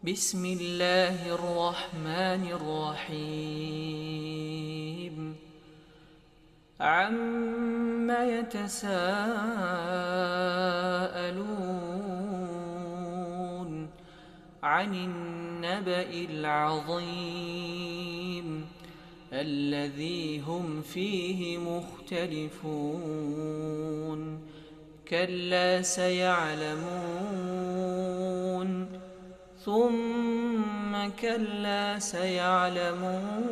بسم الله الرحمن الرحيم عم يتساءلون عن النبأ العظيم الذي هم فيه مختلفون كلا سيعلمون ثم كلا سيعلمون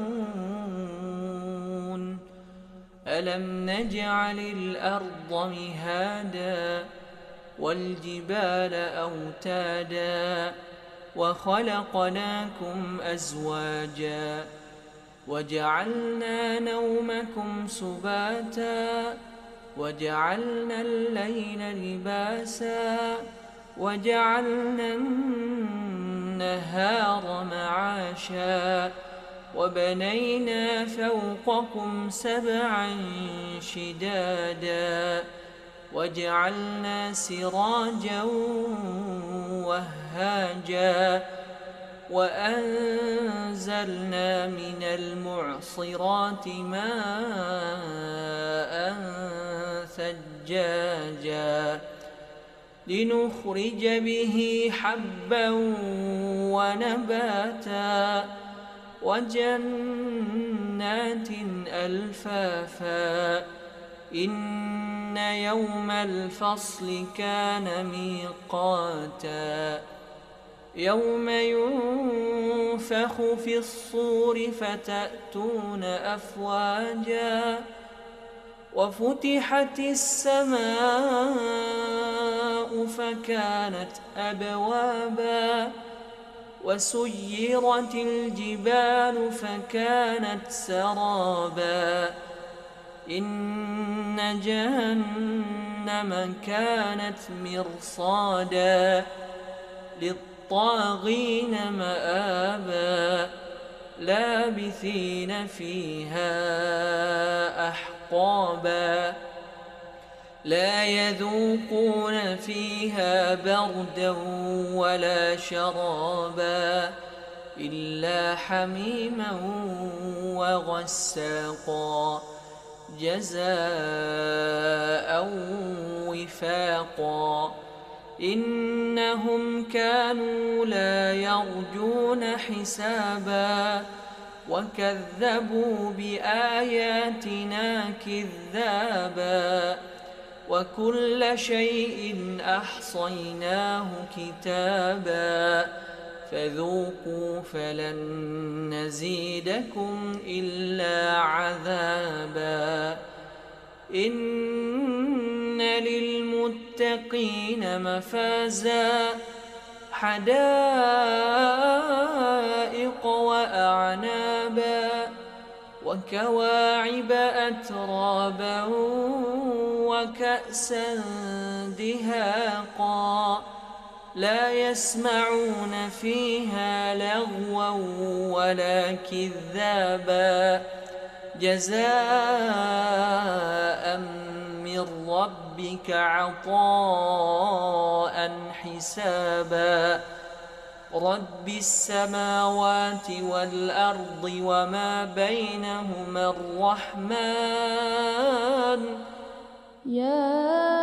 ألم نجعل الأرض مهادا والجبال أوتادا وخلقناكم أزواجا وجعلنا نومكم سباتا وجعلنا الليل لباسا وجعلنا النهار معاشا وبنينا فوقكم سبعا شدادا وجعلنا سراجا وهاجا وأنزلنا من المعصرات ماء ثجاجا لنخرج به حبا ونباتا وجنات ألفافا إن يوم الفصل كان ميقاتا يوم ينفخ في الصور فتأتون أفواجا وفتحت السماء فكانت أبوابا وسيرت الجبال فكانت سرابا إن جهنم كانت مرصادا للطاغين مآبا لابثين فيها أحقابا لا يذوقون فيها بردا ولا شرابا إلا حميما وغساقا جزاء وفاقا إنهم كانوا لا يرجون حسابا وكذبوا بآياتنا كذابا وكل شيء أحصيناه كتابا فذوقوا فلن نزيدكم إلا عذابا إن للمتقين مفازا حدائق وأعنابا وكواعب أترابا وكأسا دهاقا لا يسمعون فيها لغوا ولا كذابا جزاء من ربك عطاء حسابا رب السماوات والأرض وما بينهما الرحمن يا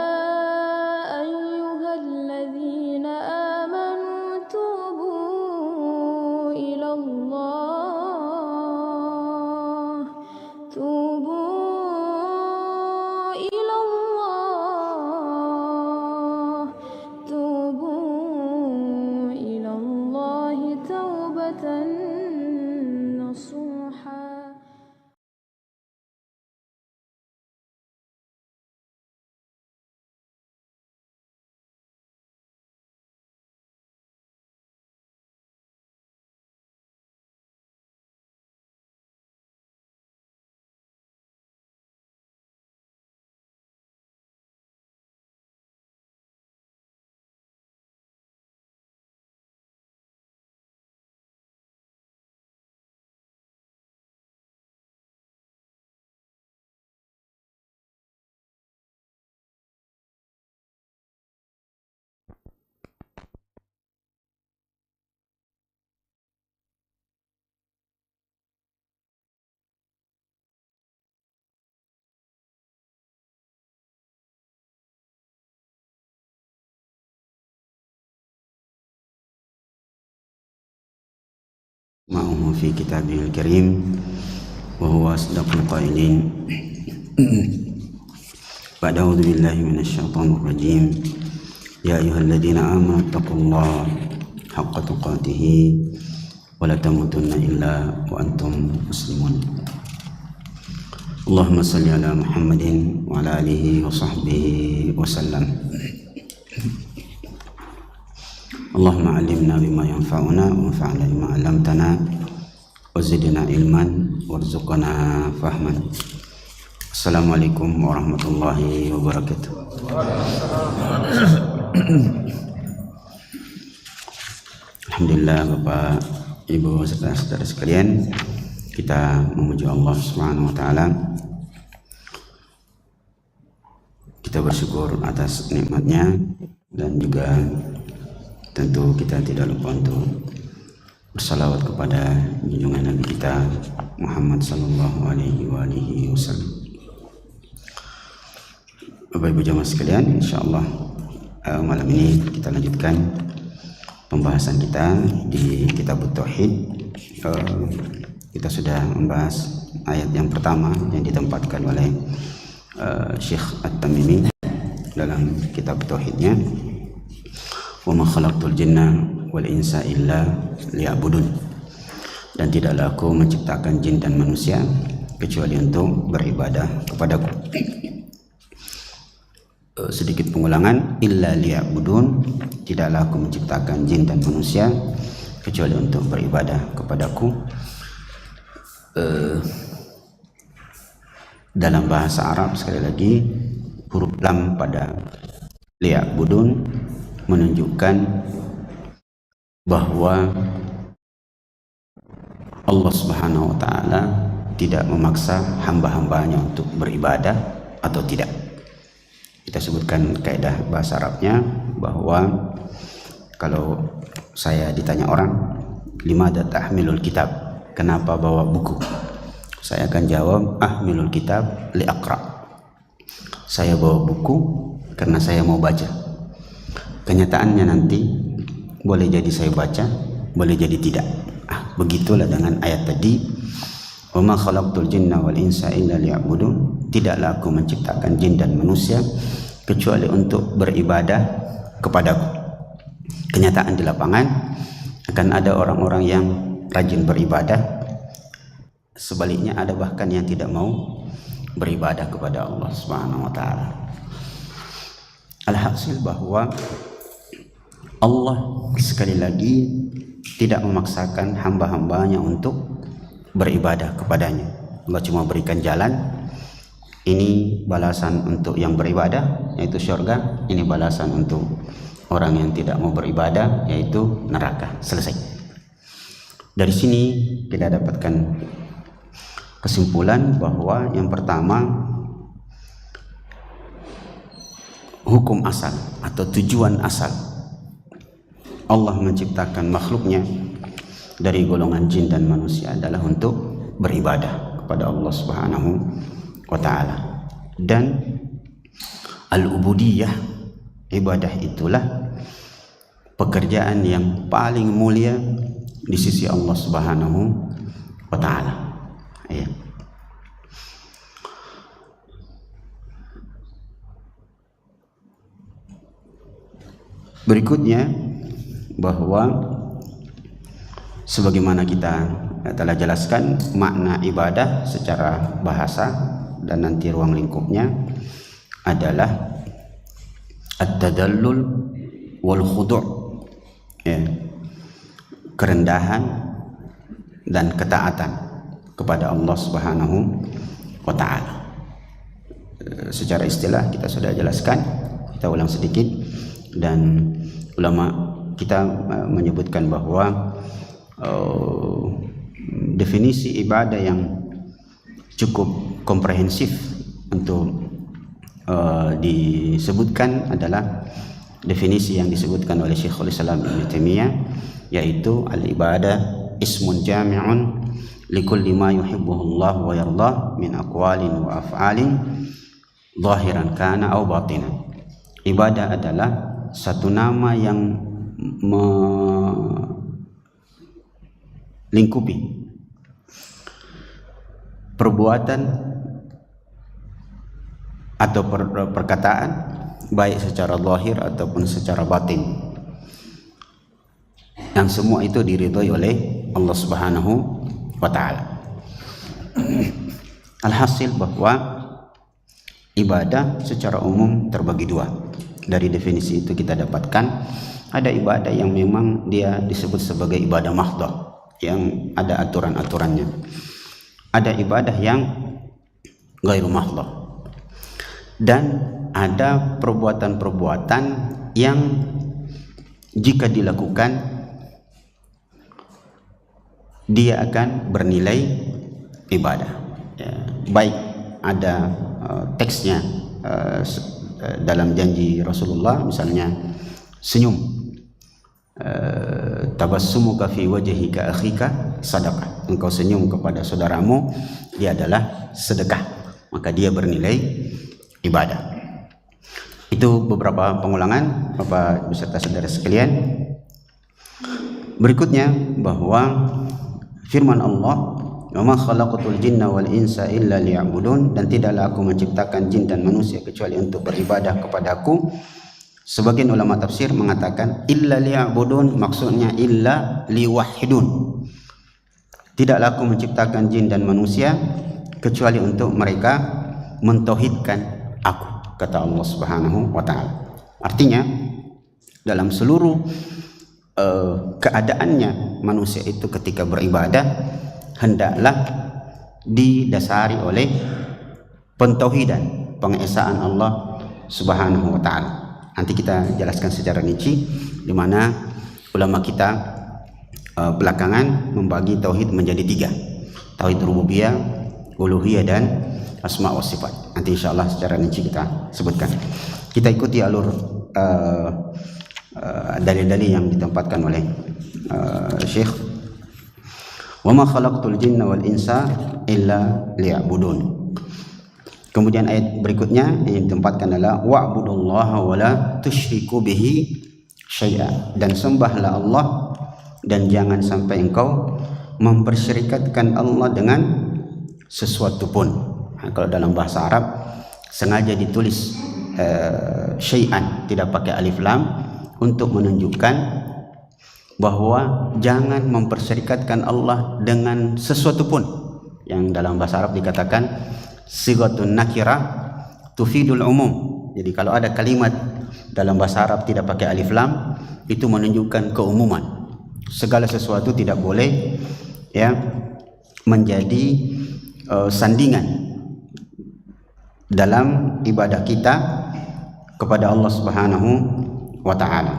معه في كتابه الكريم وهو أصدق القائلين بعد أعوذ بالله من الشيطان الرجيم يا أيها الذين آمنوا اتقوا الله حق تقاته ولا تموتن إلا وأنتم مسلمون اللهم صل على محمد وعلى آله وصحبه وسلم اللهم علمنا بما ينفعنا وانفعنا بما علمتنا وزدنا علما وارزقنا فهما. Assalamualaikum warahmatullahi wabarakatuh. Alhamdulillah Bapak, Ibu serta saudara sekalian, kita memuji Allah Subhanahu wa taala. Kita bersyukur atas nikmatnya dan juga tentu kita tidak lupa untuk bersalawat kepada junjungan Nabi kita Muhammad sallallahu alaihi wasallam. Bapak Ibu jamaah sekalian, insyaallah malam ini kita lanjutkan pembahasan kita di Kitab Tauhid. Kita sudah membahas ayat yang pertama yang ditempatkan oleh Syekh At-Tamimi dalam kitab tauhidnya. Wa ma khalaqtul jinna wal insa illa liya'budun. Dan tidaklah aku menciptakan jin dan manusia kecuali untuk beribadah kepadaku. Sedikit pengulangan, illa liya'budun, tidaklah aku menciptakan jin dan manusia kecuali untuk beribadah kepadaku. Dalam bahasa Arab, sekali lagi, huruf lam pada liya'budun menunjukkan bahwa Allah Subhanahu wa taala tidak memaksa hamba-hambanya untuk beribadah atau tidak. Kita sebutkan kaidah bahasa Arabnya bahwa kalau saya ditanya orang, limadha tahmilul kitab, kenapa bawa buku? Saya akan jawab, ahmilul kitab liaqra. Saya bawa buku karena saya mau baca. Kenyataannya nanti boleh jadi saya baca, boleh jadi tidak. Begitulah dengan ayat tadi. Wa ma khalaqtul jinna wal insa illa liya'budun. Tidaklah aku menciptakan jin dan manusia kecuali untuk beribadah kepadaku. Kenyataan di lapangan akan ada orang-orang yang rajin beribadah. Sebaliknya ada bahkan yang tidak mau beribadah kepada Allah Subhanahu wa taala. Alhasil bahwa Allah sekali lagi tidak memaksakan hamba-hambanya untuk beribadah kepadanya. Allah cuma berikan jalan. Ini balasan untuk yang beribadah, yaitu syurga. Ini balasan untuk orang yang tidak mau beribadah, yaitu neraka. Selesai. Dari sini kita dapatkan kesimpulan bahwa yang pertama, hukum asal atau tujuan asal Allah menciptakan makhluknya dari golongan jin dan manusia adalah untuk beribadah kepada Allah Subhanahu wa taala. Dan al-ubudiyah, ibadah itulah pekerjaan yang paling mulia di sisi Allah Subhanahu wa taala. Ya. Berikutnya bahwa sebagaimana kita telah jelaskan makna ibadah secara bahasa dan nanti ruang lingkupnya adalah at-tadallul wal khudu', ya, kerendahan dan ketaatan kepada Allah Subhanahu wa taala. Secara istilah kita sudah jelaskan, kita ulang sedikit, dan ulama kita menyebutkan bahwa definisi ibadah yang cukup komprehensif untuk disebutkan adalah definisi yang disebutkan oleh Syekhul Islam Ibnu Taimiyah, yaitu al-ibadah ismun jami'un likulli ma yuhibbuhu Allah wa yardah min aqwalin wa af'alin zahiran kana aw batinan. Ibadah adalah satu nama yang lingkupi perbuatan atau perkataan, baik secara zahir ataupun secara batin, yang semua itu diridhoi oleh Allah Subhanahu wa taala. Alhasil bahwa ibadah secara umum terbagi dua. Dari definisi itu kita dapatkan ada ibadah yang memang dia disebut sebagai ibadah mahdhah, yang ada aturan-aturannya. Ada ibadah yang ghairu mahdhah. Dan ada perbuatan-perbuatan yang jika dilakukan dia akan bernilai ibadah. Ya, baik ada teksnya dalam janji Rasulullah, misalnya senyum, tabassumuka fi wajhika akhika sadaqah, engkau senyum kepada saudaramu dia adalah sedekah, maka dia bernilai ibadah. Itu beberapa pengulangan Bapak beserta saudara sekalian. Berikutnya bahwa firman Allah, "Wa ma khalaqatul jinna wal insa illa liya'budun," dan tidaklah aku menciptakan jin dan manusia kecuali untuk beribadah kepadaku. Sebagian ulama tafsir mengatakan illa liya'budun maksudnya illa liwahidun. Tidaklah aku menciptakan jin dan manusia kecuali untuk mereka mentauhidkan aku, kata Allah Subhanahu wa taala. Artinya dalam seluruh keadaannya manusia itu ketika beribadah hendaklah didasari oleh pentauhidan, pengesaan Allah Subhanahu wa taala. Nanti kita jelaskan secara rinci di mana ulama kita belakangan membagi tauhid menjadi 3. Tauhid rububiyah, uluhiyah dan asma wa sifat. Nanti insyaallah secara rinci kita sebutkan. Kita ikuti alur dalil-dalil yang ditempatkan oleh Syekh. Wa ma khalaqtul jinna wal insa illa liya'budun. Kemudian ayat berikutnya yang ditempatkan adalah wa'budullaha wa la tusyriku bihi syai'a, dan sembahlah Allah dan jangan sampai engkau mempersyirikatkan Allah dengan sesuatu pun. Nah, kalau dalam bahasa Arab sengaja ditulis syai'an, tidak pakai alif lam, untuk menunjukkan bahwa jangan mempersyirikatkan Allah dengan sesuatu pun. Yang dalam bahasa Arab dikatakan sighatun nakirah tufidul umum. Jadi kalau ada kalimat dalam bahasa Arab tidak pakai alif lam, itu menunjukkan keumuman. Segala sesuatu tidak boleh ya menjadi sandingan dalam ibadah kita kepada Allah Subhanahu wa ta'ala.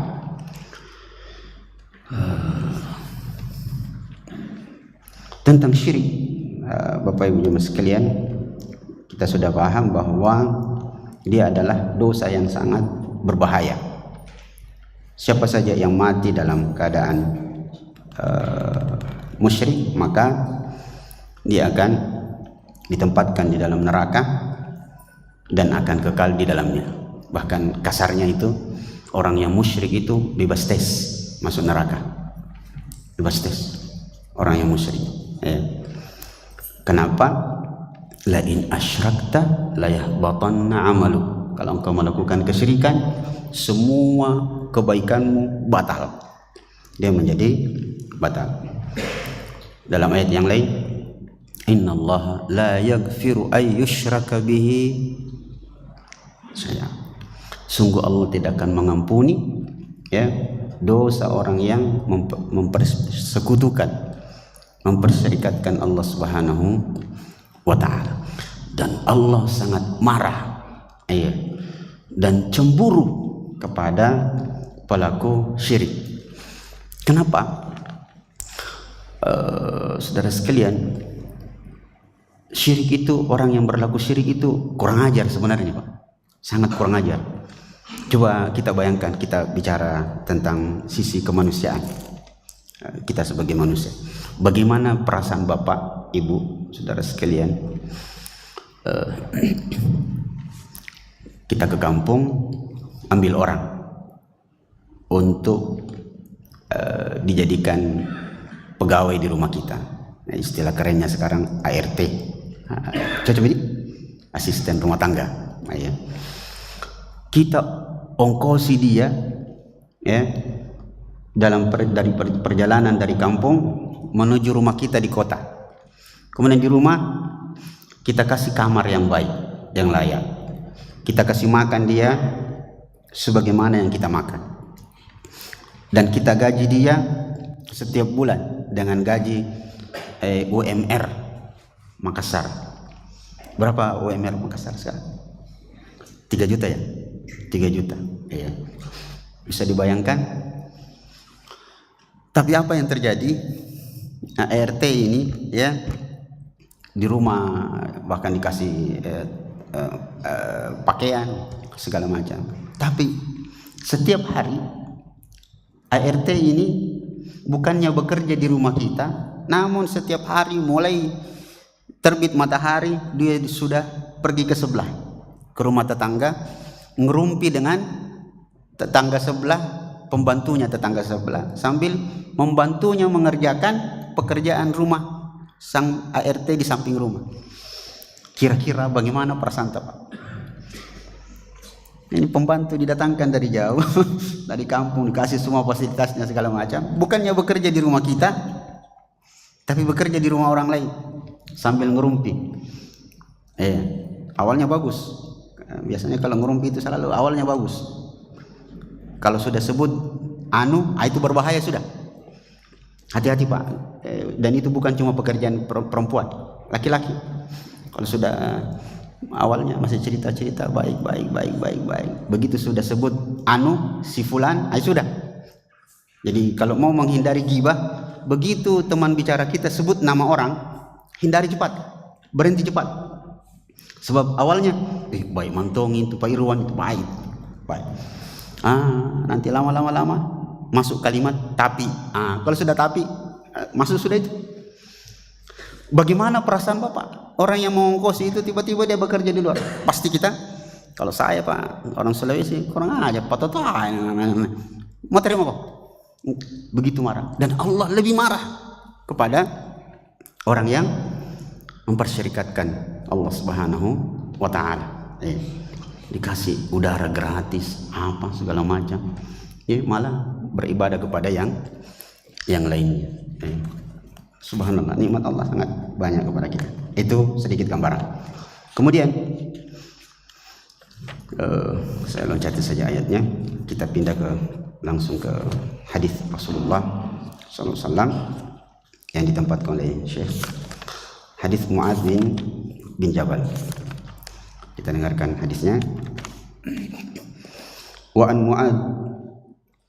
Tentang syirik, Bapak Ibu jemaah sekalian, kita sudah paham bahwa dia adalah dosa yang sangat berbahaya. Siapa saja yang mati dalam keadaan musyrik, maka dia akan ditempatkan di dalam neraka dan akan kekal di dalamnya. Bahkan kasarnya itu orang yang musyrik itu bebas tes masuk neraka, bebas tes orang yang musyrik. Kenapa? La in asyrakta la yahbatanna amalu. Kalau engkau melakukan kesyirikan, semua kebaikanmu batal, dia menjadi batal. Dalam ayat yang lain, innallaha la yaghfiru ay yushraka bihi. Sungguh Allah tidak akan mengampuni ya dosa orang yang memperserikatkan Allah Subhanahu wa ta'ala. Dan Allah sangat marah dan cemburu kepada pelaku syirik. Kenapa? Saudara sekalian, syirik itu, orang yang berlaku syirik itu kurang ajar sebenarnya, Pak. Sangat kurang ajar. Coba kita bayangkan, kita bicara tentang sisi kemanusiaan kita sebagai manusia. Bagaimana perasaan Bapak, Ibu, saudara sekalian, kita ke kampung ambil orang untuk dijadikan pegawai di rumah kita. Nah, istilah kerennya sekarang ART. Cocok ini? Asisten rumah tangga. Nah, ya. Kita ongkosi dia ya dari perjalanan dari kampung menuju rumah kita di kota. Kemudian di rumah kita kasih kamar yang baik, yang layak. Kita kasih makan dia sebagaimana yang kita makan. Dan kita gaji dia setiap bulan dengan gaji UMR Makassar. Berapa UMR Makassar sekarang? 3 juta ya? 3 juta. Ya. Bisa dibayangkan? Tapi apa yang terjadi? ART ini ya di rumah bahkan dikasih pakaian segala macam. Tapi setiap hari ART ini bukannya bekerja di rumah kita, namun setiap hari mulai terbit matahari dia sudah pergi ke sebelah, ke rumah tetangga, ngerumpi dengan tetangga sebelah, pembantunya tetangga sebelah, sambil membantunya mengerjakan pekerjaan rumah sang ART di samping rumah. Kira-kira bagaimana perasaan Pak? Ini pembantu didatangkan dari jauh, dari kampung, dikasih semua fasilitasnya segala macam. Bukannya bekerja di rumah kita, tapi bekerja di rumah orang lain sambil ngerumpi. Awalnya bagus. Biasanya kalau ngerumpi itu selalu awalnya bagus. Kalau sudah sebut itu berbahaya sudah. Hati-hati Pak. Dan itu bukan cuma pekerjaan perempuan, laki-laki. Kalau sudah awalnya masih cerita-cerita baik. Begitu sudah sebut si fulan, sudah. Jadi kalau mau menghindari ghibah, begitu teman bicara kita sebut nama orang, hindari cepat, berhenti cepat. Sebab awalnya baik mantongin itu Pak Irwan itu baik. Nanti lama masuk kalimat tapi. Kalau sudah tapi masuk sudah itu. Bagaimana perasaan Bapak? Orang yang mengongkosi itu tiba-tiba dia bekerja di luar. Pasti kita, kalau saya Pak, orang Sulawesi kurang aja, patah mau terima Pak? Begitu marah. Dan Allah lebih marah kepada orang yang mempersyirikatkan Allah Subhanahu wa Ta'ala. Dikasih udara gratis, apa segala macam, malah beribadah kepada yang lainnya. Subhanallah, nikmat Allah sangat banyak kepada kita. Itu sedikit gambaran. Kemudian saya loncati saja ayatnya. Kita pindah langsung ke hadis Rasulullah SAW yang ditempatkan oleh Syekh. Hadis Muadz bin Jabal. Kita dengarkan hadisnya. Wa an Muadz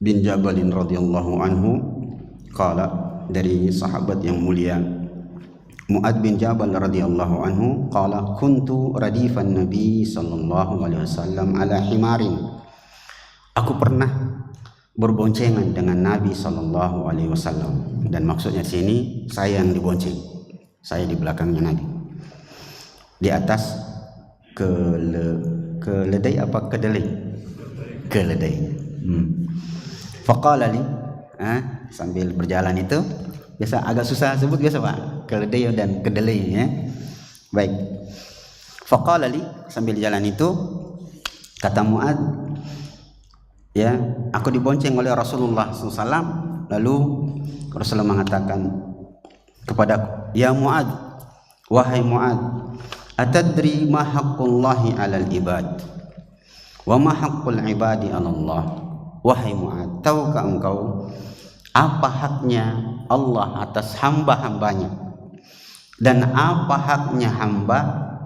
bin Jabal radhiyallahu anhu qala, dari sahabat yang mulia Muadz bin Jabal radhiyallahu anhu qala, kuntu radifan Nabi sallallahu alaihi wasallam ala himarin. Aku pernah berboncengan dengan Nabi sallallahu alaihi wasallam, dan maksudnya sini saya yang dibonceng, saya di belakangnya Nabi, di atas keledai apa kedelai? Keledai. Faqala li, sambil berjalan itu biasa agak susah sebut biasa Pak, keledai dan kedelai ya. Baik. Faqala li, sambil jalan itu kata Muadz, ya, aku dibonceng oleh Rasulullah SAW. Lalu Rasulullah mengatakan kepadaku, ya Muadz, wahai Muadz, atadri ma haqqullahi 'alal ibad wa ma haqqul ibadi 'ala Allah. Wahai Muadz, tahukah engkau apa haknya Allah atas hamba-hambanya dan apa haknya hamba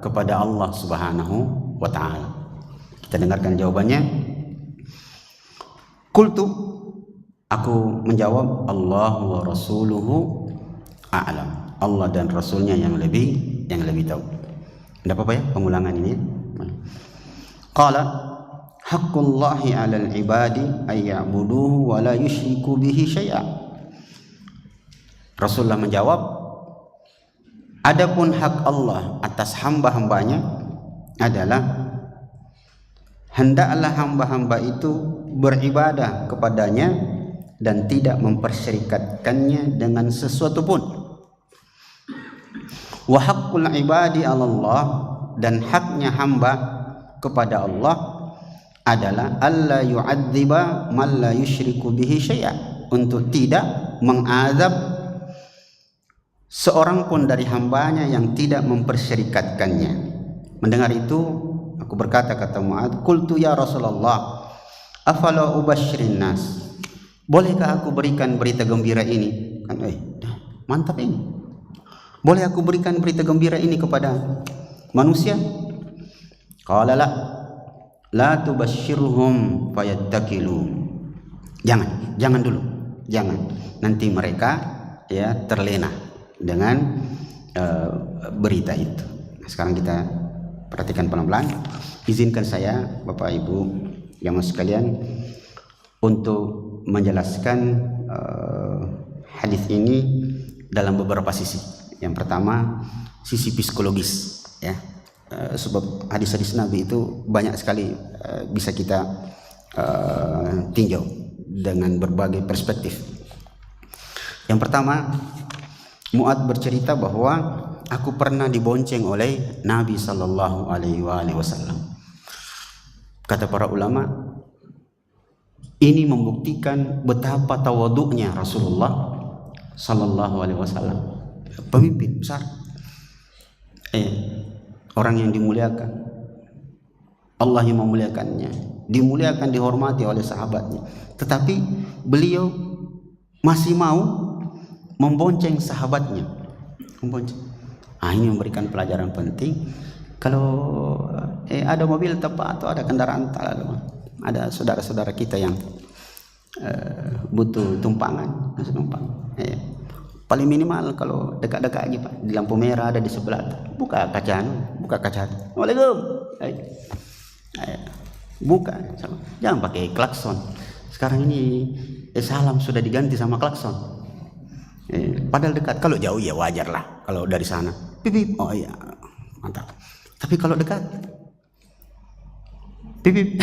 kepada Allah Subhanahu wa Ta'ala? Kita dengarkan jawabannya. Qultu, aku menjawab, Allah wa rasuluhu a'lam. Allah dan Rasulnya yang lebih tahu. Tidak apa-apa ya pengulangan ini. Qala haqqullahi 'alal ibadi ay ya'buduhu wa la yusyriku bihi syai'a. Rasulullah menjawab, adapun hak Allah atas hamba-hambanya adalah hendaklah hamba-hamba itu beribadah kepadanya dan tidak mempersyarikatkannya dengan sesuatu pun. Wa haqqul ibadi 'ala Allah, dan haknya hamba kepada Allah adalah alla yu'adziba man la yusyriku bihi syai'a, untuk tidak mengazab seorang pun dari hambanya yang tidak mempersyarikatkannya. Mendengar itu aku berkata, kata Mu'adz, qultu ya Rasulullah, afala ubasyirin nas, bolehkah aku berikan berita gembira ini? Kan mantap ini. Boleh aku berikan berita gembira ini kepada manusia? Qala la tubasyirhum fayattakilu. Jangan dulu. Jangan. Nanti mereka ya terlena dengan berita itu. Nah, sekarang kita perhatikan pelan-pelan. Izinkan saya Bapak Ibu yang sekalian untuk menjelaskan hadis ini dalam beberapa sisi. Yang pertama, sisi psikologis, ya. Sebab hadis-hadis Nabi itu banyak sekali bisa kita tinjau dengan berbagai perspektif. Yang pertama, Mu'adz bercerita bahwa aku pernah dibonceng oleh Nabi Sallallahu Alaihi Wasallam. Kata para ulama, ini membuktikan betapa tawaduknya Rasulullah Sallallahu Alaihi Wasallam, pemimpin besar, orang yang dimuliakan, Allah yang memuliakannya, dimuliakan, dihormati oleh sahabatnya, tetapi beliau masih mau membonceng sahabatnya, membonceng. Ini memberikan pelajaran penting. Kalau ada mobil tepat atau ada kendaraan tak lalu, ada saudara-saudara kita yang butuh tumpangan, paling minimal kalau dekat-dekat aja Pak, di lampu merah ada di sebelah, buka kaca. Waalaikum, buka, jangan pakai klakson. Sekarang ini salam sudah diganti sama klakson. Padahal dekat, kalau jauh ya wajar lah, kalau dari sana pipip, oh iya mantap. Tapi kalau dekat pipip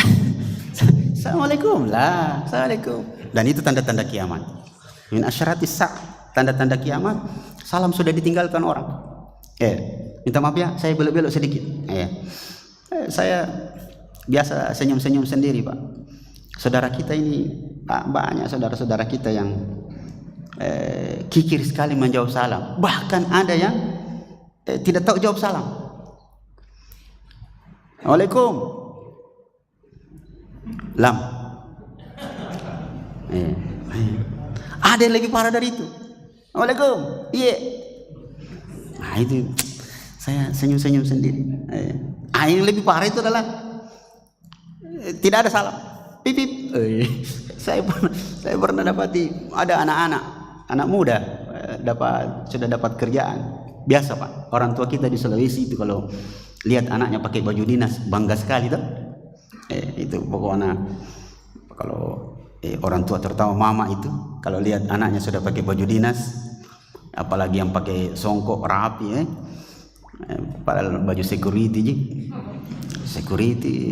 assalamualaikum lah, assalamualaikum. Dan itu tanda-tanda kiamat. Min asyaratis sa', tanda-tanda kiamat. Salam sudah ditinggalkan orang. Minta maaf ya, saya belok-belok sedikit. Saya biasa senyum-senyum sendiri Pak. Saudara kita ini banyak saudara-saudara kita yang kikir sekali menjawab salam. Bahkan ada yang tidak tahu jawab salam. Waalaikum lam. Ada yang lebih parah dari itu. Waalaikum, iya. Nah itu saya senyum-senyum sendiri. Yang lebih parah itu adalah tidak ada salam, pipip. Saya pernah dapati ada anak muda sudah dapat kerjaan. Biasa Pak, orang tua kita di Sulawesi itu kalau lihat anaknya pakai baju dinas bangga sekali tuh. Itu pokoknya kalau orang tua terutama mama itu kalau lihat anaknya sudah pakai baju dinas, apalagi yang pakai songkok rapi, padahal baju security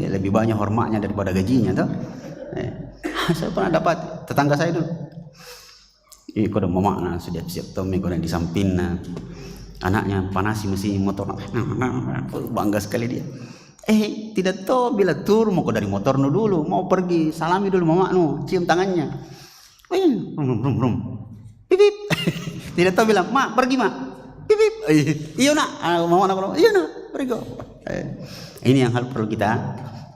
lebih banyak hormatnya daripada gajinya tuh. Saya pernah dapat tetangga saya dulu. Kau udah mama sudah siap Tommy, kau udah di samping anaknya panasi mesin motor, bangga sekali dia. Tidak tahu bila tur mau dari motor dulu, mau pergi salami dulu mama cium tangannya. Rum. Pipip. Tidak tahu bilang, "Mak, pergi, Mak." Pipip. Iya nak, mama nak. Iya nak, pergi. Ini yang hal perlu kita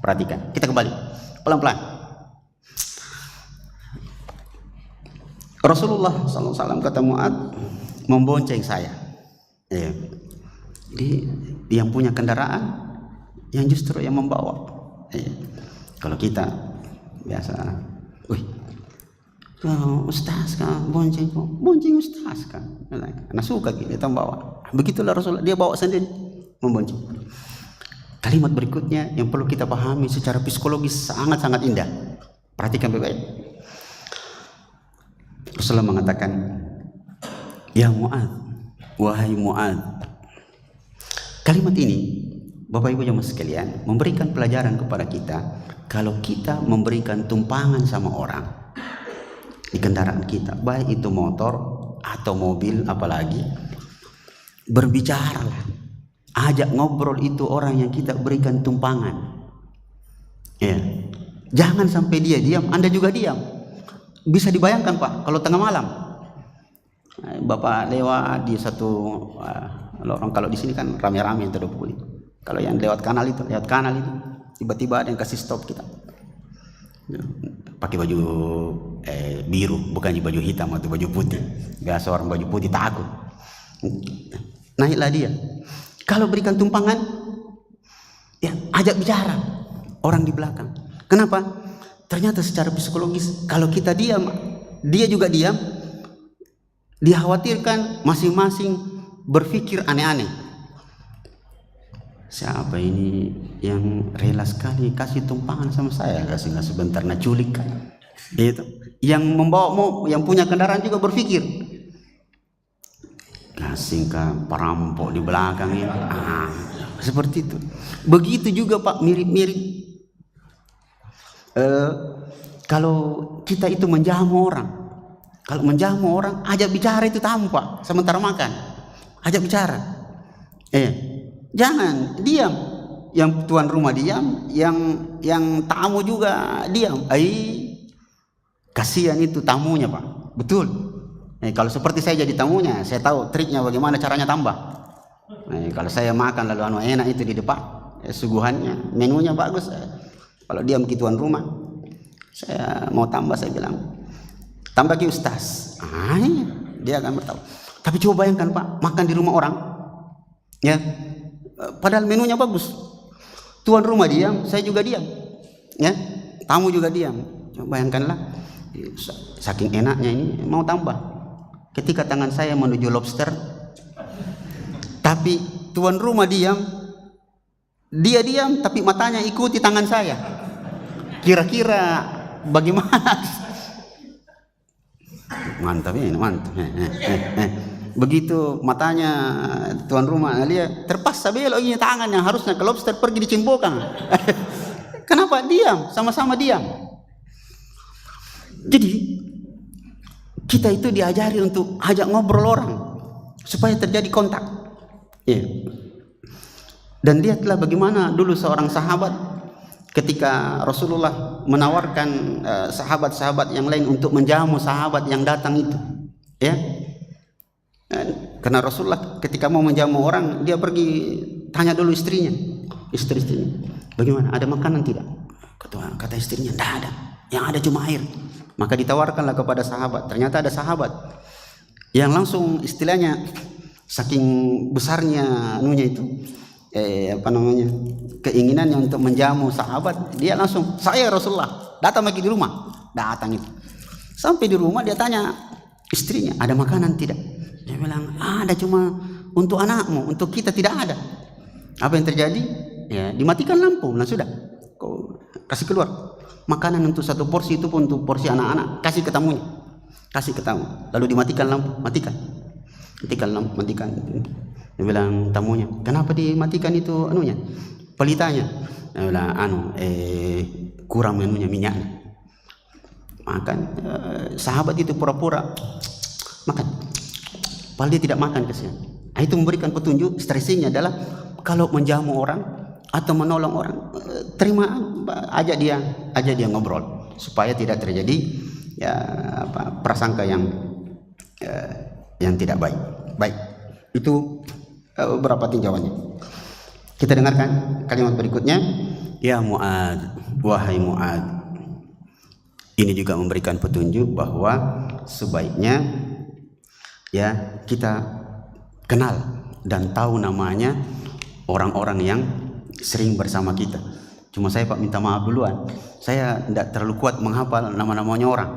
perhatikan. Kita kembali pelan-pelan. Rasulullah SAW kata Mu'adz membonceng saya. Jadi yang punya kendaraan yang justru yang membawa. Kalau kita biasa, ustaz kan bonceng ustaz kan, anak suka kita bawa. Begitulah Rasulullah, dia bawa sendiri membonceng. Kalimat berikutnya yang perlu kita pahami secara psikologis sangat-sangat indah. Perhatikan baik-baik. Rasulullah mengatakan, ya Mu'adz, wahai Mu'adz. Kalimat ini Bapak Ibu jemaah sekalian memberikan pelajaran kepada kita. Kalau kita memberikan tumpangan sama orang, di kendaraan kita, baik itu motor atau mobil, apalagi berbicaralah, ajak ngobrol itu orang yang kita berikan tumpangan. Ya, jangan sampai dia diam, Anda juga diam. Bisa dibayangkan Pak, kalau tengah malam Bapak lewat di satu lorong, kalau di sini kan rame-rame itu pukul. Kalau yang lewat kanal itu, tiba-tiba ada yang kasih stop kita. Pakai baju biru, bukan baju hitam atau baju putih. Biasa orang baju putih takut. Naiklah dia. Kalau berikan tumpangan, ya ajak bicara orang di belakang. Kenapa? Ternyata secara psikologis kalau kita diam, dia juga diam. Dikhawatirkan masing-masing berpikir aneh-aneh. Siapa ini yang rela sekali kasih tumpangan sama saya, kasih sebentar nak culik kan? Itu yang membawa, yang punya kendaraan juga berpikir kasih ke perampok di belakang ini. Seperti itu. Begitu juga Pak, mirip-mirip kalau kita itu menjamu orang. Kalau menjamu orang, ajak bicara itu tamu Pak, sementara makan, ajak bicara. Jangan diam, yang tuan rumah diam, yang tamu juga diam. Kasihan itu tamunya Pak, betul. Kalau seperti saya jadi tamunya, saya tahu triknya bagaimana caranya tambah. Kalau saya makan lalu enak itu di depan, suguhannya, menunya bagus. Kalau diam ke tuan rumah, saya mau tambah, saya bilang tambah ke Ustaz. Dia akan bertahu. Tapi coba bayangkan Pak, makan di rumah orang, ya. Padahal menunya bagus. Tuan rumah diam, saya juga diam. Ya, tamu juga diam. Coba bayangkanlah, saking enaknya ini mau tambah. Ketika tangan saya menuju lobster, tapi tuan rumah diam, dia diam, tapi matanya ikuti tangan saya. Kira-kira bagaimana? Mantap ini, mantap. Begitu matanya tuan rumah lihat, terpaksa belok ini tangannya, harusnya ke lobster pergi dicimpokang. Kenapa diam? Sama-sama diam. Jadi kita itu diajari untuk ajak ngobrol orang supaya terjadi kontak. Dan lihatlah bagaimana dulu seorang sahabat ketika Rasulullah menawarkan sahabat-sahabat yang lain untuk menjamu sahabat yang datang itu, ya. Karena Rasulullah ketika mau menjamu orang, dia pergi tanya dulu istrinya, bagaimana, ada makanan tidak? Kata istrinya, tidak ada, yang ada cuma air. Maka ditawarkanlah kepada sahabat. Ternyata ada sahabat yang langsung istilahnya saking besarnya keinginannya untuk menjamu sahabat, dia langsung, saya Rasulullah, datang lagi di rumah, datang itu. Sampai di rumah dia tanya istrinya, ada makanan tidak? Dia bilang, ada, cuma untuk anakmu, untuk kita tidak ada. Apa yang terjadi? Ya, dimatikan lampu, nah sudah, kau kasih keluar makanan untuk satu porsi, itu pun untuk porsi anak-anak, kasih ke tamunya, kasih ke tamu. Lalu dimatikan lampu, matikan lampu, matikan. Dia bilang tamunya, kenapa dimatikan itu pelitanya? Dia bilang, kurang minyaknya. Makan, sahabat itu pura-pura makan. Padahal dia tidak makan, kesian. Itu memberikan petunjuk, stressingnya adalah kalau menjamu orang atau menolong orang, terima, ajak dia ngobrol supaya tidak terjadi prasangka yang tidak baik. Baik, itu beberapa tinjauannya. Kita dengarkan kalimat berikutnya. Ya Mu'ad, wahai Mu'ad. Ini juga memberikan petunjuk bahwa sebaiknya ya kita kenal dan tahu namanya orang-orang yang sering bersama kita. Cuma saya Pak minta maaf duluan, saya tidak terlalu kuat menghafal nama-namanya orang.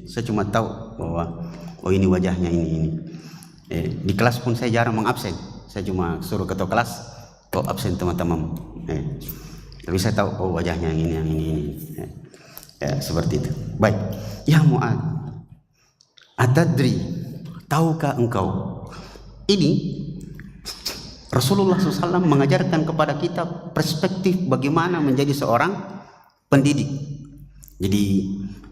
Saya cuma tahu bahwa ini wajahnya ini. Di kelas pun saya jarang mengabsen. Saya cuma suruh ketua kelas, absen teman-teman. Tapi saya tahu wajahnya yang ini. Seperti itu. Baik. Ya Mu'ad, atadri, tahukah engkau? Ini Rasulullah SAW mengajarkan kepada kita perspektif bagaimana menjadi seorang pendidik. Jadi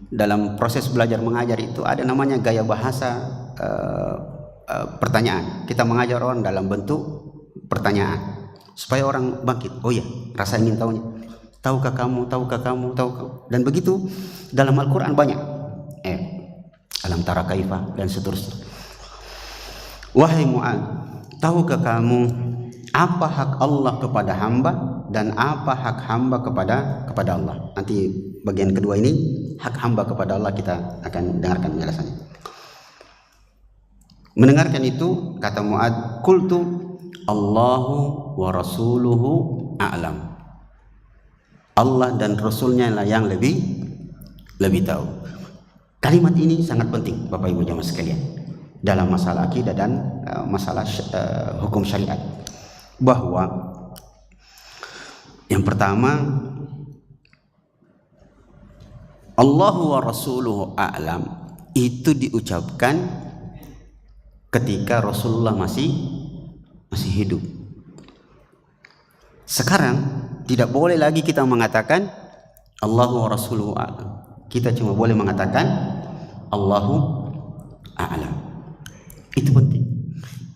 dalam proses belajar mengajar itu ada namanya gaya bahasa pertanyaan. Kita mengajar orang dalam bentuk pertanyaan supaya orang bangkit. Oh ya, rasa ingin tahunya. Tahukah kamu? Tahukah kamu? Tahukah? Dan begitu dalam Al-Quran banyak. Alam tara kaifa dan seterusnya. Wahai Mu'ad, tahukah kamu apa hak Allah kepada hamba dan apa hak hamba kepada Allah? Nanti bagian kedua ini hak hamba kepada Allah kita akan dengarkan penjelasannya. Mendengarkan itu kata Mu'ad, qultu Allahu wa rasuluhu a'lam. Allah dan Rasulnya lah yang lebih tahu. Kalimat ini sangat penting Bapak Ibu jamaah sekalian dalam masalah akidah dan masalah hukum syariat. Bahwa yang pertama, Allahu wa rasuluhu a'lam itu diucapkan ketika Rasulullah masih hidup. Sekarang tidak boleh lagi kita mengatakan Allahu wa rasuluhu a'lam. Kita cuma boleh mengatakan Allahu a'lam. Itu penting.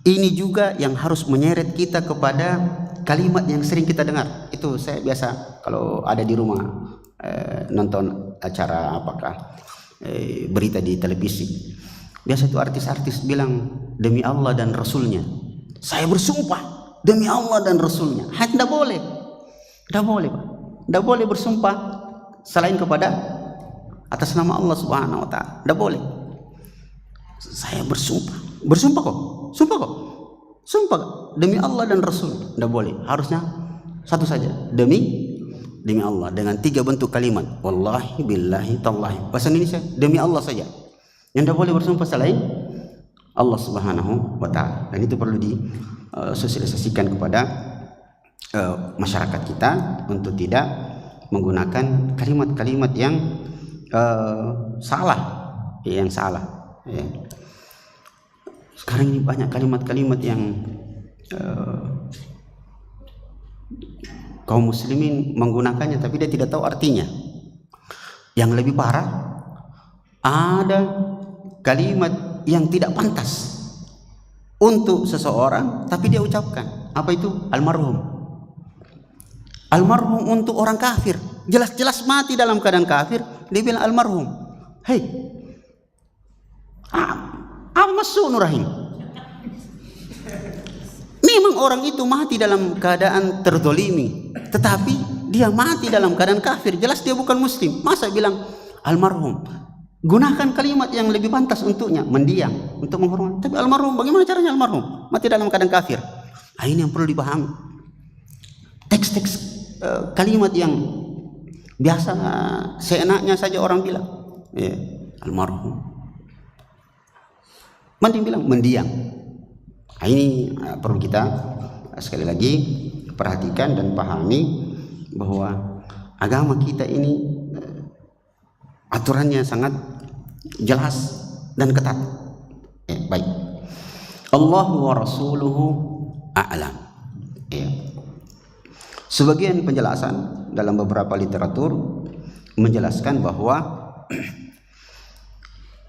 Ini juga yang harus menyeret kita kepada kalimat yang sering kita dengar. Itu saya biasa kalau ada di rumah nonton acara apakah berita di televisi. Biasa itu artis-artis bilang demi Allah dan Rasulnya. Saya bersumpah demi Allah dan Rasulnya. Tidak boleh. Tidak boleh, Pak. Tidak boleh bersumpah selain kepada atas nama Allah Subhanahu wa taala. Tidak boleh. Saya bersumpah. Bersumpah kok. Sumpah kok. Sumpah kok. Demi Allah dan Rasul. Tidak boleh. Harusnya satu saja. Demi Allah dengan 3 bentuk kalimat. Wallahi billahi tallahi. Bahasa Indonesia demi Allah saja. Yang tidak boleh bersumpah selain Allah Subhanahu wa taala. Dan itu perlu disosialisasikan kepada masyarakat kita untuk tidak menggunakan kalimat-kalimat yang salah, ya. Sekarang ini banyak kalimat-kalimat yang kaum muslimin menggunakannya tapi dia tidak tahu artinya. Yang lebih parah, ada kalimat yang tidak pantas untuk seseorang tapi dia ucapkan. Apa itu? Almarhum. Almarhum untuk orang kafir, jelas-jelas mati dalam keadaan kafir, dia bilang almarhum. Hei, apa maksud Nurahim? Memang orang itu mati dalam keadaan terzolimi, tetapi dia mati dalam keadaan kafir, jelas dia bukan muslim. Masa bilang almarhum? Gunakan kalimat yang lebih pantas untuknya, mendiam, untuk menghormati. Tapi almarhum, bagaimana caranya almarhum? Mati dalam keadaan kafir. Nah, ini yang perlu dipahami. Teks-teks kalimat yang biasa seenaknya saja orang bilang, ya, almarhum. Mending bilang mendiam. Nah, ini perlu kita sekali lagi perhatikan dan pahami bahwa agama kita ini aturannya sangat jelas dan ketat. Baik. Allahu wa rasuluhu a'lam. Ya. Sebagian penjelasan dalam beberapa literatur menjelaskan bahwa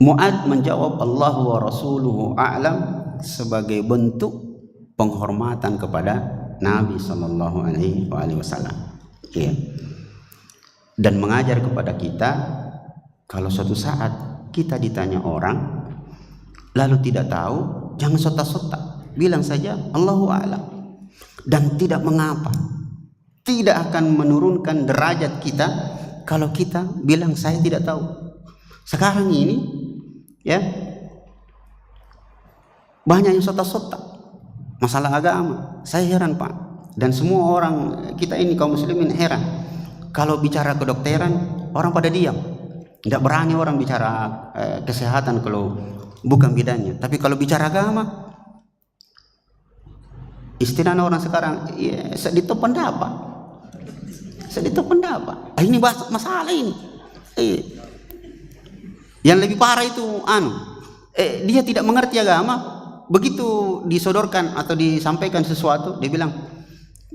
Mu'ad menjawab Allahu wa rasuluhu a'lam sebagai bentuk penghormatan kepada Nabi sallallahu alaihi wasallam. Ya. Dan mengajar kepada kita kalau suatu saat kita ditanya orang lalu tidak tahu, jangan sota-sota, bilang saja Allahu a'lam. Dan tidak mengapa, tidak akan menurunkan derajat kita kalau kita bilang saya tidak tahu. Sekarang ini ya banyak yang sota-sota masalah agama. Saya heran Pak, dan semua orang kita ini kaum muslimin heran. Kalau bicara kedokteran orang pada diam, tidak berani orang bicara kesehatan kalau bukan bidangnya. Tapi kalau bicara agama, istilah orang sekarang ya, sedito pendapat. Sedito pendapat. Ini masalah ini. Yang lebih parah itu dia tidak mengerti agama. Begitu disodorkan atau disampaikan sesuatu, dia bilang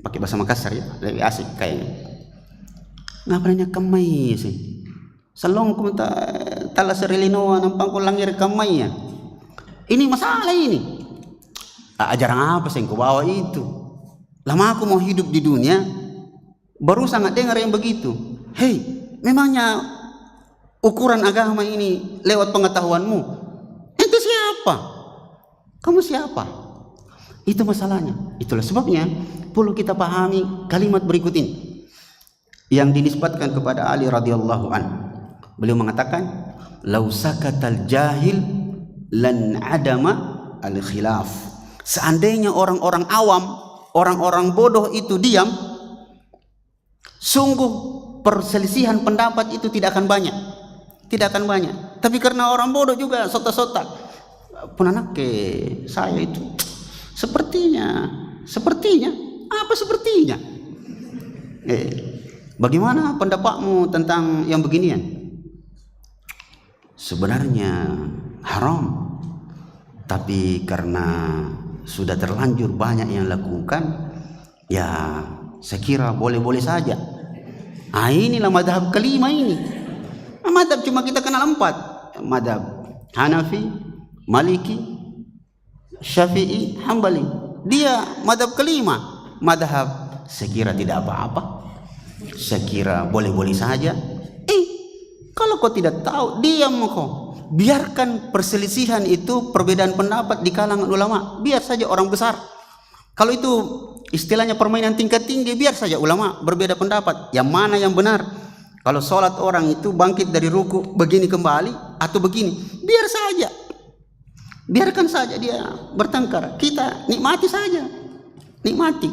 pakai bahasa Makassar ya, lebih asik kayaknya. Ngapainnya kemai sih? salong tala serelinoa nampang ko langir kamay ya. Ini masalah ini. Ajaran apa sih yang kau bawa itu? Lama aku mau hidup di dunia, baru sangat dengar yang begitu. Hei, memangnya ukuran agama ini lewat pengetahuanmu? Ente siapa? Kamu siapa? Itu masalahnya. Itulah sebabnya perlu kita pahami kalimat berikut ini yang dinisbatkan kepada Ali radhiyallahu an. Beliau mengatakan, "Lau sakatal jahil lan adama al-khilaf." Seandainya orang-orang awam, orang-orang bodoh itu diam, sungguh perselisihan pendapat itu tidak akan banyak. Tidak akan banyak. Tapi karena orang bodoh juga sota-sota. Punanak ke saya itu sepertinya apa sepertinya? Bagaimana pendapatmu tentang yang beginian? Sebenarnya haram, tapi karena sudah terlanjur banyak yang lakukan, ya saya kira boleh-boleh saja. Inilah madhab kelima ini. Madhab cuma kita kenal 4. Madhab Hanafi, Maliki, Syafi'i, Hambali. Dia madhab kelima. Madhab saya kira tidak apa-apa, saya kira boleh-boleh saja. Kalau kau tidak tahu, diam kau. Biarkan perselisihan itu, perbedaan pendapat di kalangan ulama. Biar saja orang besar. Kalau itu istilahnya permainan tingkat tinggi, biar saja ulama berbeda pendapat. Yang mana yang benar? Kalau sholat orang itu bangkit dari ruku begini kembali atau begini, biar saja. Biarkan saja dia bertengkar. Kita nikmati saja. Nikmati.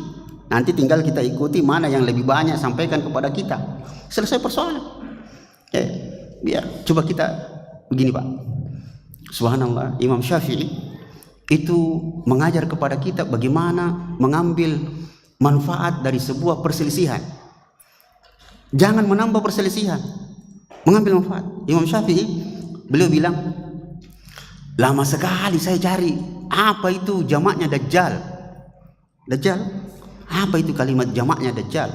Nanti tinggal kita ikuti mana yang lebih banyak sampaikan kepada kita. Selesai persoalan. Biar. Coba kita begini Pak. Subhanallah, Imam Syafi'i itu mengajar kepada kita bagaimana mengambil manfaat dari sebuah perselisihan. Jangan menambah perselisihan, mengambil manfaat. Imam Syafi'i, beliau bilang, lama sekali saya cari apa itu jamaknya Dajjal. Dajjal, apa itu kalimat jamaknya Dajjal?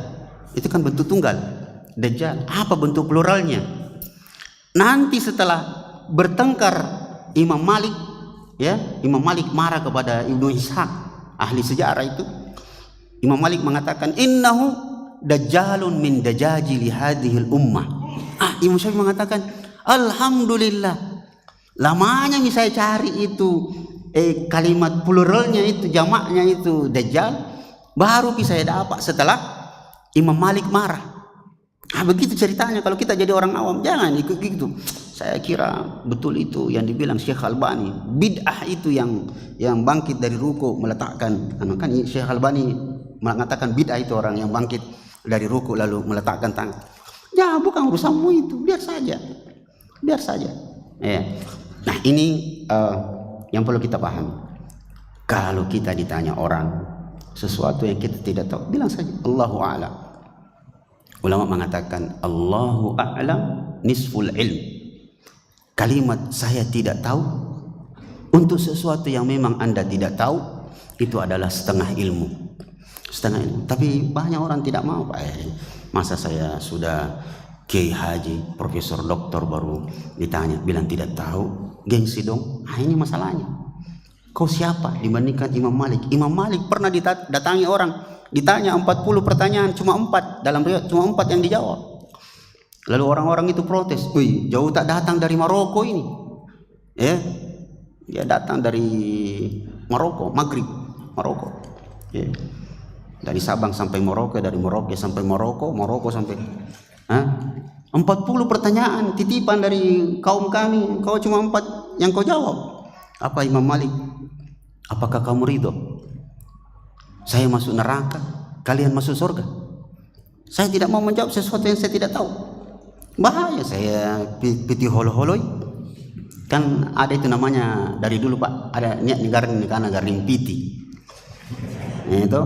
Itu kan bentuk tunggal. Dajjal, apa bentuk pluralnya? Nanti setelah bertengkar Imam Malik, ya, Imam Malik marah kepada Ibnu Ishaq, ahli sejarah itu. Imam Malik mengatakan, innahu dajjalun min dajajili hadhil ummah. Imam Syafi'i mengatakan, alhamdulillah, lamanya saya cari itu kalimat pluralnya itu, jamaknya itu Dajjal, baru saya dapat setelah Imam Malik marah. Begitu ceritanya. Kalau kita jadi orang awam, jangan ikut gitu. Saya kira betul itu yang dibilang Syekh Albani, bid'ah itu yang bangkit dari ruku meletakkan, kan Syekh Albani mengatakan bid'ah itu orang yang bangkit dari ruku lalu meletakkan tangan. Ya bukan urusanmu itu, biar saja. Nah ini yang perlu kita pahami. Kalau kita ditanya orang sesuatu yang kita tidak tahu, bilang saja Allahu a'lam. Ulama mengatakan Allahu a'lam nisful ilm. Kalimat saya tidak tahu untuk sesuatu yang memang Anda tidak tahu, itu adalah setengah ilmu. Tapi banyak orang tidak mau, Pak. Masa saya sudah Kiai Haji, Profesor Doktor baru ditanya, bilang tidak tahu, gengsi dong. Ini masalahnya. Kau siapa dibandingkan Imam Malik? Imam Malik pernah datangi orang, ditanya 40 pertanyaan, cuma 4 dalam riwayat, cuma 4 yang dijawab. Lalu orang-orang itu protes, "Wih, jauh tak datang dari Maroko ini." Dia datang dari Maroko, Maghrib, Maroko. Dari Sabang sampai Maroko, dari Merauke sampai Maroko sampai 40 pertanyaan titipan dari kaum kami, kau cuma 4 yang kau jawab. Apa Imam Malik? Apakah kamu ridho saya masuk neraka, kalian masuk surga? Saya tidak mau menjawab sesuatu yang saya tidak tahu. Bahaya saya piti holo-holoi. Kan ada itu namanya dari dulu Pak, ada negara garing piti. Itu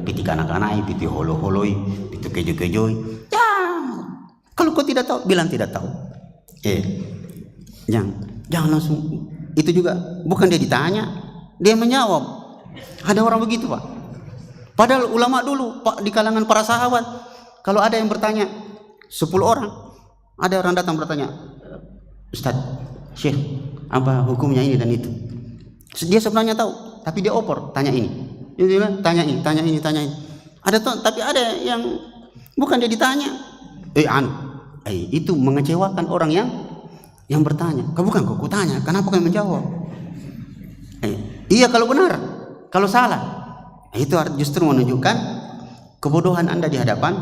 piti kanak-kanai, piti holo-holoi, piti kejo-kejoi. Ya, kalau kau tidak tahu, bilang tidak tahu. Jangan langsung. Itu juga bukan dia ditanya, dia menjawab. Ada orang begitu Pak. Padahal ulama dulu Pak, di kalangan para sahabat, kalau ada yang bertanya 10 orang, Ada orang datang bertanya, Ustaz, Syekh, apa hukumnya ini dan itu? Dia sebenarnya tahu, tapi dia opor, tanya ini. Dia bilang, tanya ini. Tapi ada yang bukan dia ditanya. Itu mengecewakan orang yang bertanya. Kau bukan kau tanya, kenapa kau menjawab? Iya kalau benar, kalau salah. Itu justru menunjukkan kebodohan Anda di hadapan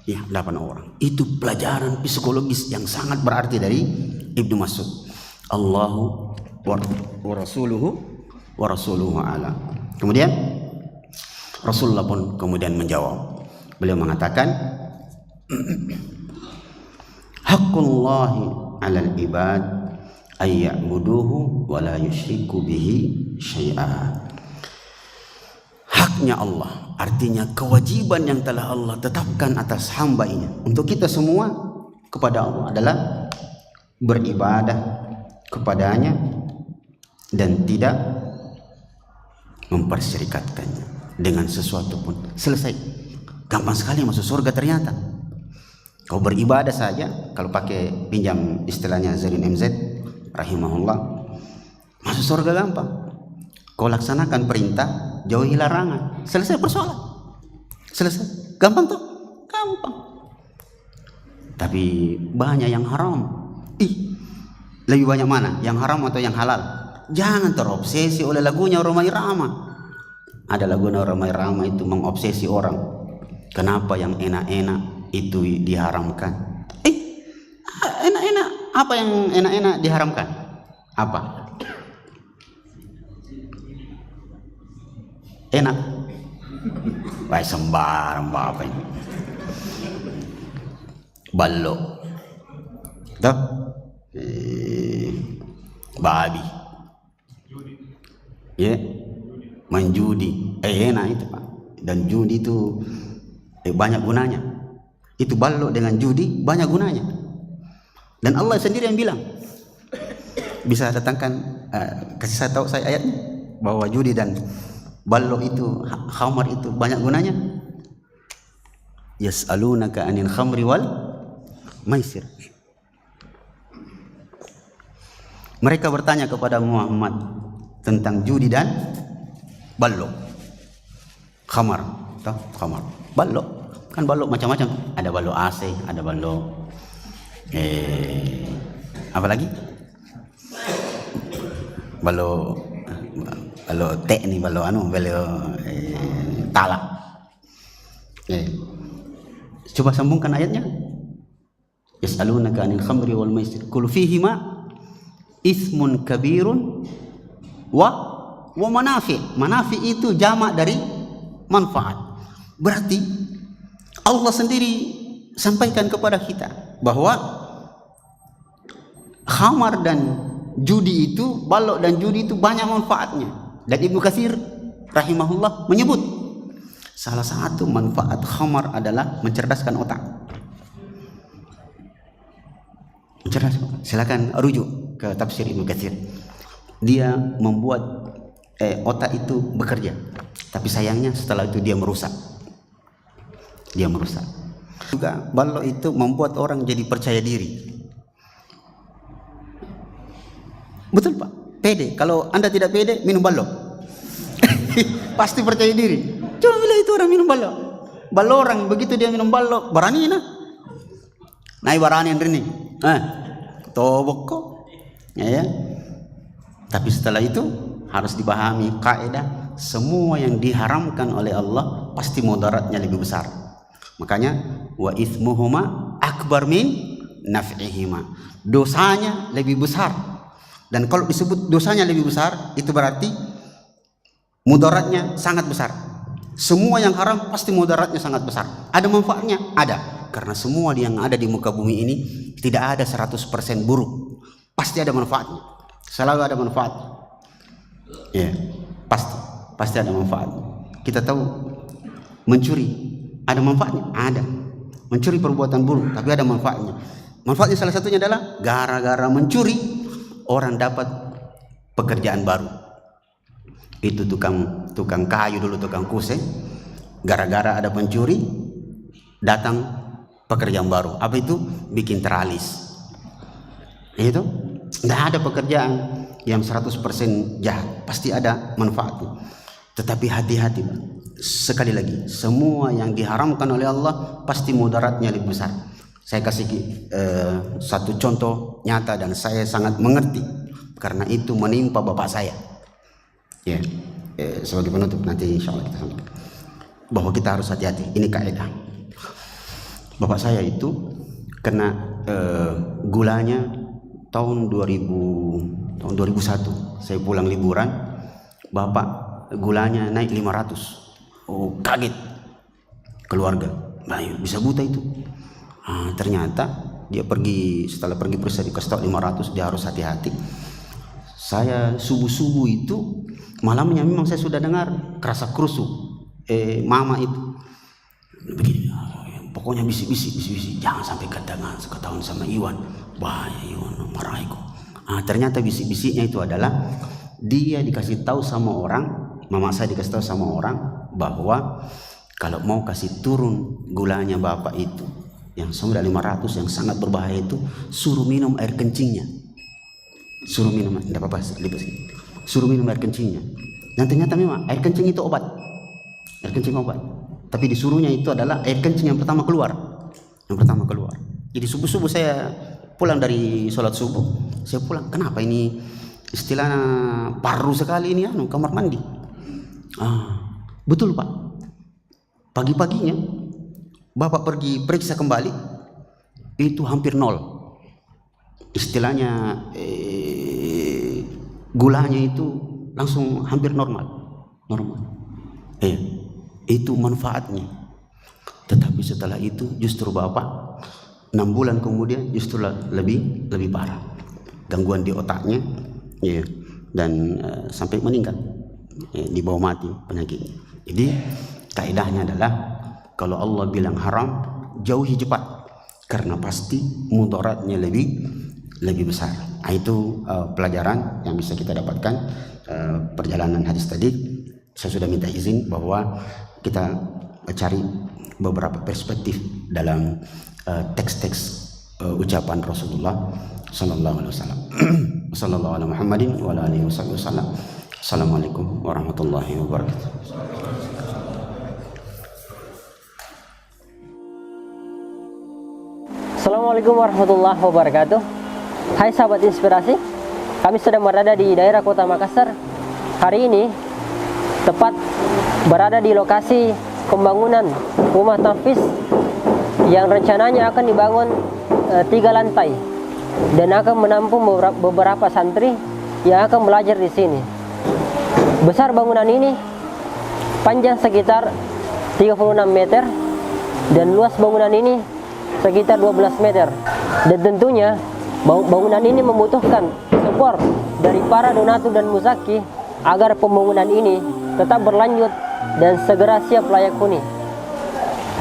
8 orang. Itu pelajaran psikologis yang sangat berarti dari Ibnu Mas'ud. Allahu wa rasuluhu a'lam. Kemudian Rasulullah pun kemudian menjawab. Beliau mengatakan, haqqullahi 'alal ibad ay ya'buduhu wa la yusyriku bihi syai'a. Haknya Allah, artinya kewajiban yang telah Allah tetapkan atas hamba-Nya untuk kita semua kepada Allah adalah beribadah kepadanya dan tidak mempersyirikatkannya dengan sesuatu pun. Selesai. Gampang sekali masuk surga ternyata. Kau beribadah saja, kalau pakai pinjam istilahnya Zainuddin MZ rahimahullah, masuk surga gampang. Kau laksanakan perintah, jauhi larangan, selesai persoalan. Selesai. Gampang tuh? Gampang. Tapi banyak yang haram. Lebih banyak mana? Yang haram atau yang halal? Jangan terobsesi oleh lagunya Rhoma Irama. Ada lagunya Rhoma Irama itu mengobsesi orang. Kenapa yang enak-enak itu diharamkan? Enak-enak. Apa yang enak-enak diharamkan? Apa? Enak. Baik sembarang apa ini? Balok. Tuh. Babi. Ya. Main judi. Enak itu, Pak. Dan judi itu banyak gunanya. Itu balok dengan judi banyak gunanya. Dan Allah sendiri yang bilang. Bisa datangkan kasih saya tahu saya ayatnya bahwa judi dan balok itu, khamar itu banyak gunanya. Yas'alunaka 'anil khamri wal maisir. Mereka bertanya kepada Muhammad tentang judi dan balok. Khamar, tahu? Khamar. Balok. Kan balok macam-macam. Ada balok AC, ada balok apa lagi? Balok teh nih, balok talak. Coba sambungkan ayatnya. Yas'alunaka 'anil khamri wal maisir qul fihima ismun kabirun wa manafi'. Manafi' itu jamak dari manfaat. Berarti Allah sendiri sampaikan kepada kita bahwa khamar dan judi itu, balok dan judi itu banyak manfaatnya. Dan Ibnu Katsir rahimahullah menyebut salah satu manfaat khamar adalah mencerdaskan otak. Silakan rujuk ke tafsir Ibnu Katsir. Dia membuat otak itu bekerja, tapi sayangnya setelah itu dia merusak. Juga balok itu membuat orang jadi percaya diri. Betul Pak, pede. Kalau Anda tidak pede, minum balok. Pasti percaya diri. Coba bila itu orang minum balok. Balok orang begitu dia minum balok, berani nah. Naik berani ini. Tobok kok. Ya. Tapi setelah itu harus dipahami kaidah, semua yang diharamkan oleh Allah pasti mudaratnya lebih besar. Makanya wa itsmuhuma akbar min naf'ihima. Dosanya lebih besar. Dan kalau disebut dosanya lebih besar, itu berarti mudaratnya sangat besar. Semua yang haram pasti mudaratnya sangat besar. Ada manfaatnya? Ada. Karena semua yang ada di muka bumi ini tidak ada 100% buruk. Pasti ada manfaatnya. Selalu ada manfaat. Ya, pasti ada manfaat. Kita tahu mencuri ada manfaatnya? Ada. Mencuri perbuatan buruk, tapi ada manfaatnya. Manfaatnya salah satunya adalah gara-gara mencuri orang dapat pekerjaan baru. Itu tukang kayu dulu, tukang kuse. Gara-gara ada pencuri datang pekerjaan baru. Apa itu? Bikin teralis. Itu tidak ada pekerjaan yang 100% jahat, pasti ada manfaatnya. Tetapi hati-hati, Pak. Sekali lagi, semua yang diharamkan oleh Allah pasti mudaratnya lebih besar. Saya kasih satu contoh nyata dan saya sangat mengerti karena itu menimpa bapak saya. Ya, sebagai penutup nanti insya Allah kita sampaikan bahwa kita harus hati-hati. Ini kaidah. Bapak saya itu kena gulanya tahun 2001. Saya pulang liburan, bapak gulanya naik 500. Oh, kaget keluarga. Bayu bisa buta itu. Ternyata dia pergi, setelah pergi periksa dikasih tahu 500, dia harus hati-hati. Saya subuh-subuh itu malamnya memang saya sudah dengar kerasa kerusuk mama itu begini, pokoknya bisik-bisik, jangan sampai ketahuan sama Iwan, bahaya Iwan marah aku. Ternyata bisik-bisiknya itu adalah dia dikasih tahu sama orang, mama saya dikasih tahu sama orang bahwa kalau mau kasih turun gulanya bapak itu yang sudah 500 yang sangat berbahaya itu, suruh minum air kencingnya. Suruh minum, tidak apa-apa, suruh minum air kencingnya. Dan ternyata memang air kencing itu obat. Air kencing obat. Tapi disuruhnya itu adalah air kencing yang pertama keluar. Jadi subuh-subuh saya pulang dari sholat subuh, saya pulang, kenapa ini istilahnya paru sekali ini kamar mandi. Betul Pak. Pagi-paginya bapak pergi periksa kembali, itu hampir nol. Istilahnya gulanya itu langsung hampir normal. Itu manfaatnya. Tetapi setelah itu justru bapak 6 bulan kemudian justru lebih parah, gangguan di otaknya, dan sampai meninggal, dibawa mati penyakitnya. Jadi kaidahnya adalah kalau Allah bilang haram, jauhi cepat karena pasti mudaratnya lebih besar. Itu pelajaran yang bisa kita dapatkan perjalanan hadis tadi. Saya sudah minta izin bahwa kita cari beberapa perspektif dalam teks-teks ucapan Rasulullah sallallahu alaihi wasallam. Sallallahu alaihi Muhammadin wa alihi wasallam. Assalamualaikum warahmatullahi wabarakatuh. Assalamualaikum warahmatullahi wabarakatuh. Hai sahabat inspirasi, kami sedang berada di daerah Kota Makassar. Hari ini tepat berada di lokasi pembangunan rumah tahfiz yang rencananya akan dibangun 3 lantai dan akan menampung beberapa santri yang akan belajar di sini. Besar bangunan ini panjang sekitar 36 meter dan luas bangunan ini sekitar 12 meter. Dan tentunya bangunan ini membutuhkan support dari para donatur dan muzaki agar pembangunan ini tetap berlanjut dan segera siap layak huni.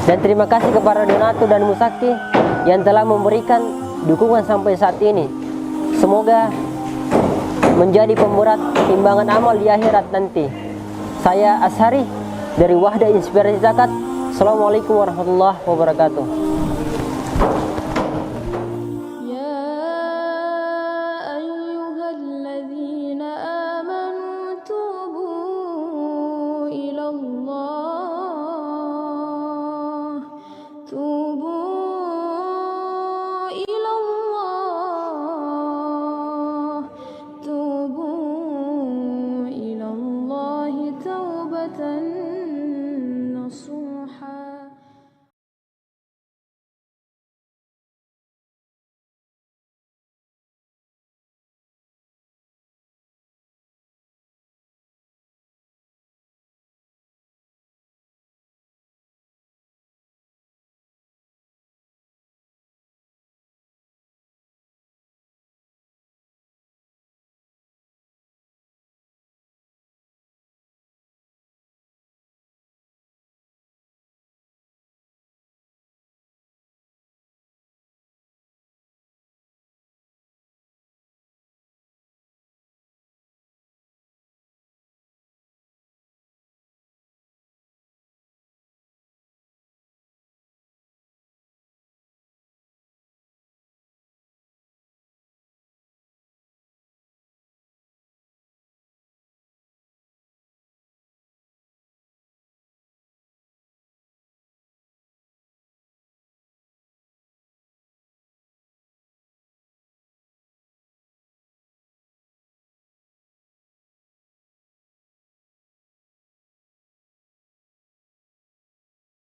Dan terima kasih kepada donatur dan muzaki yang telah memberikan dukungan sampai saat ini. Semoga menjadi pemberat timbangan amal di akhirat nanti. Saya Ashari dari Wahda Inspirasi Zakat. Assalamualaikum warahmatullahi wabarakatuh.